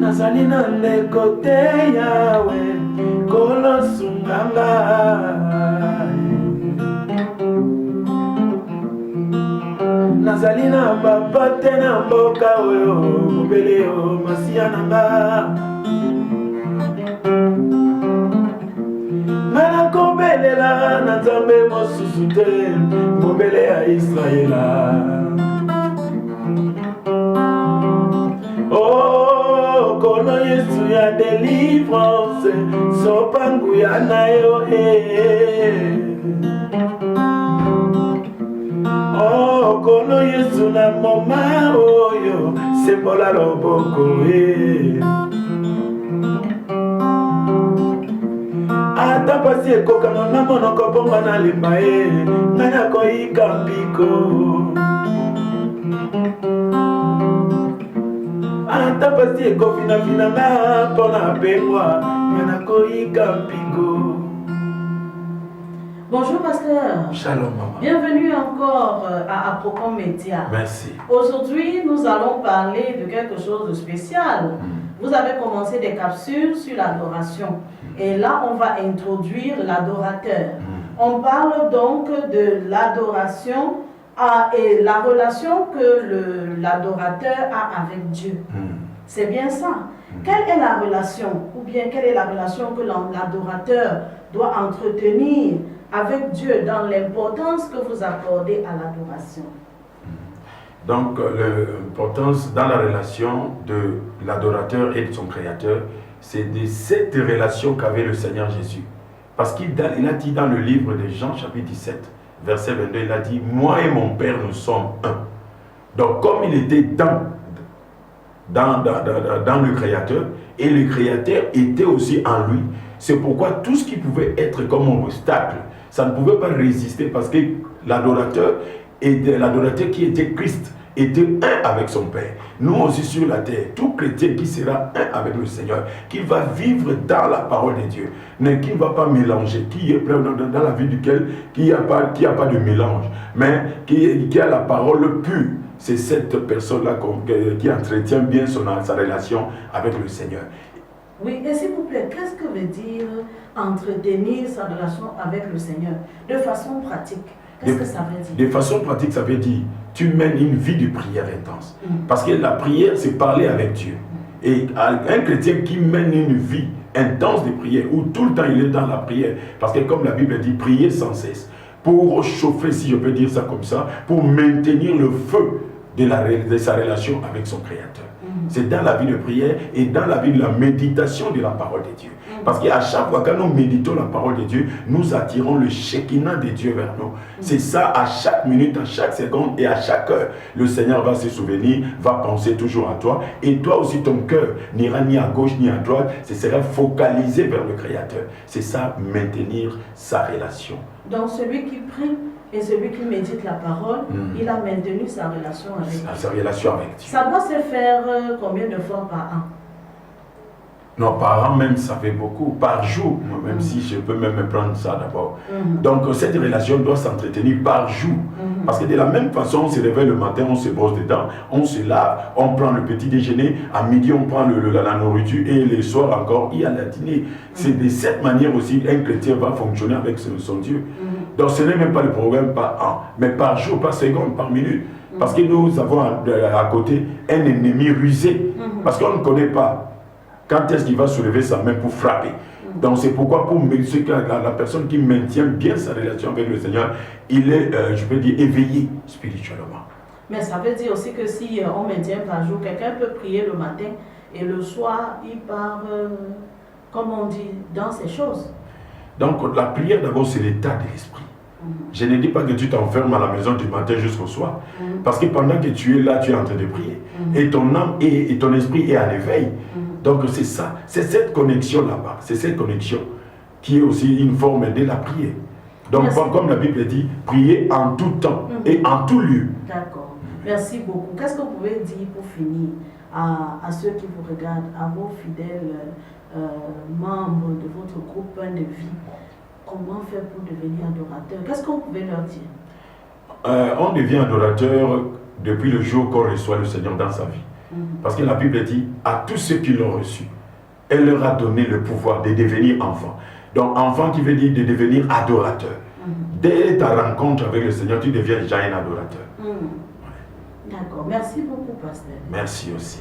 Nazali na ndeko te yawe kolosunganga. Nazali na papa te na mboka oyo mobele yo masiya nanga. Ngana kobelela na nzambe mosusu te mobele ya Israela. Oh, kono Yesu ya délivrance, sopangu ya na yo Oh, kono Yesu na moma oyo, sembola loboko Ata pasi ekokano na monoko bonga na limba ngana koyika mpiko. Ata pasi ekofina fina nga pona pengwa ngana koyika mpiko. Bonjour pasteur. Shalom maman. Bienvenue encore à Aprocom Média. Merci. Aujourd'hui, nous allons parler de quelque chose de spécial. Vous avez commencé des capsules sur l'adoration. Et là, on va introduire l'adorateur. On parle donc de l'adoration et la relation que l'adorateur a avec Dieu. C'est bien ça. Quelle est la relation, ou bien quelle est la relation que l'adorateur doit entretenir avec Dieu dans l'importance que vous accordez à l'adoration? Donc, l'importance dans la relation de l'adorateur et de son créateur, c'est de cette relation qu'avait le Seigneur Jésus. Parce qu'il a dit dans le livre de Jean chapitre 17, verset 22, il a dit « Moi et mon Père, nous sommes un ». Donc, comme il était dans le Créateur, et le Créateur était aussi en lui, c'est pourquoi tout ce qui pouvait être comme un obstacle, ça ne pouvait pas résister parce que l'adorateur qui était Christ était un avec son Père. Nous aussi sur la terre, tout chrétien qui sera un avec le Seigneur, qui va vivre dans la parole de Dieu, mais qui ne va pas mélanger, qui est dans la vie duquel il n'y a pas de mélange, mais qui a la parole pure. C'est cette personne-là qui entretient bien sa relation avec le Seigneur. Oui, et s'il vous plaît, qu'est-ce que veut dire entretenir sa relation avec le Seigneur de façon pratique? Qu'est-ce que ça veut dire? De façon pratique, ça veut dire tu mènes une vie de prière intense. Parce que la prière, c'est parler avec Dieu. Et un chrétien qui mène une vie intense de prière, où tout le temps il est dans la prière, parce que comme la Bible dit, prier sans cesse, pour chauffer, si je peux dire ça comme ça, pour maintenir le feu de sa relation avec son Créateur. C'est dans la vie de prière et dans la vie de la méditation de la parole de Dieu. Parce qu'à chaque fois que nous méditons la parole de Dieu, nous attirons le Shekinah de Dieu vers nous. C'est ça à chaque minute, à chaque seconde et à chaque heure. Le Seigneur va se souvenir, va penser toujours à toi. Et toi aussi, ton cœur n'ira ni à gauche ni à droite. Ce sera focalisé vers le Créateur. C'est ça, maintenir sa relation. Donc celui qui prie et celui qui médite la parole, il a maintenu sa relation avec Dieu. Sa relation avec Dieu. Ça doit se faire combien de fois par an? Non, par an même, ça fait beaucoup. Par jour, même si je peux même prendre ça d'abord. Donc, cette relation doit s'entretenir par jour. Parce que de la même façon, on se réveille le matin, on se brosse les dents, on se lave, on prend le petit déjeuner, à midi, on prend la nourriture et le soir encore, il y a le dîner. C'est de cette manière aussi un chrétien va fonctionner avec son Dieu. Donc, ce n'est même pas le problème par an, mais par jour, par seconde, par minute. Parce que nous avons à côté un ennemi rusé. Parce qu'on ne connaît pas quand est-ce qu'il va soulever sa main pour frapper. Donc c'est pourquoi pour la personne qui maintient bien sa relation avec le Seigneur, il est, je peux dire, éveillé spirituellement. Mais ça veut dire aussi que si on maintient par jour, quelqu'un peut prier le matin et le soir, il part, comme on dit, dans ces choses. Donc la prière d'abord, c'est l'état de l'esprit. Je ne dis pas que tu t'enfermes à la maison du matin jusqu'au soir. Parce que pendant que tu es là, tu es en train de prier. Et ton âme et ton esprit est à l'éveil. Donc c'est ça, c'est cette connexion là-bas. C'est cette connexion qui est aussi une forme de la prière. Donc comme la Bible dit, prier en tout temps et en tout lieu. D'accord. Merci beaucoup. Qu'est-ce que vous pouvez dire pour finir à ceux qui vous regardent, à vos fidèles membres de votre groupe Pain de Vie? Comment faire pour devenir adorateur? Qu'est-ce que vous pouvez leur dire? On devient adorateur depuis le jour qu'on reçoit le Seigneur dans sa vie. Parce que la Bible dit, à tous ceux qui l'ont reçu, elle leur a donné le pouvoir de devenir enfants. Donc enfant qui veut dire de devenir adorateur. Dès ta rencontre avec le Seigneur, tu deviens déjà un adorateur. D'accord. Merci beaucoup, pasteur. Merci aussi.